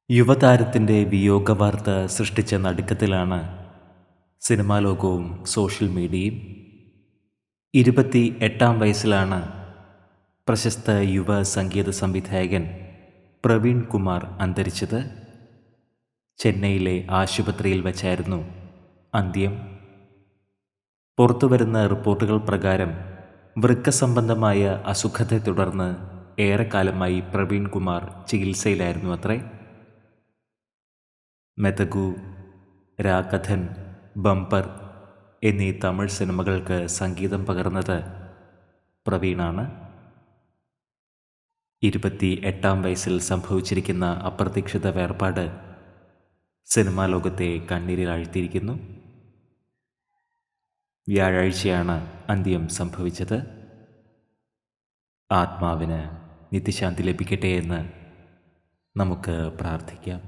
യുവതാരത്തിൻ്റെ വിയോഗവാർത്ത സൃഷ്ടിച്ച നടുക്കത്തിലാണ് സിനിമാ ലോകവും സോഷ്യൽ മീഡിയയും. 28-ാം വയസ്സിലാണ് പ്രശസ്ത യുവ സംഗീത സംവിധായകൻ പ്രവീൺ കുമാർ അന്തരിച്ചത്. ചെന്നൈയിലെ ആശുപത്രിയിൽ വച്ചായിരുന്നു അന്ത്യം. പുറത്തുവരുന്ന റിപ്പോർട്ടുകൾ പ്രകാരം വൃക്ക സംബന്ധമായ അസുഖത്തെ തുടർന്ന് ഏറെക്കാലമായി പ്രവീൺ കുമാർ ചികിത്സയിലായിരുന്നു അത്രേ. മെതകു, രാകഥൻ, ബമ്പർ എന്നീ തമിഴ് സിനിമകൾക്ക് സംഗീതം പകർന്നത് പ്രവീണാണ്. 28-ാം വയസ്സിൽ സംഭവിച്ചിരിക്കുന്ന അപ്രതീക്ഷിത വേർപാട് സിനിമാ ലോകത്തെ കണ്ണീരിലാഴ്ത്തിയിരിക്കുന്നു. വ്യാഴാഴ്ചയാണ് അന്ത്യം സംഭവിച്ചത്. ആത്മാവിന് നിത്യശാന്തി ലഭിക്കട്ടെ എന്ന് നമുക്ക് പ്രാർത്ഥിക്കാം.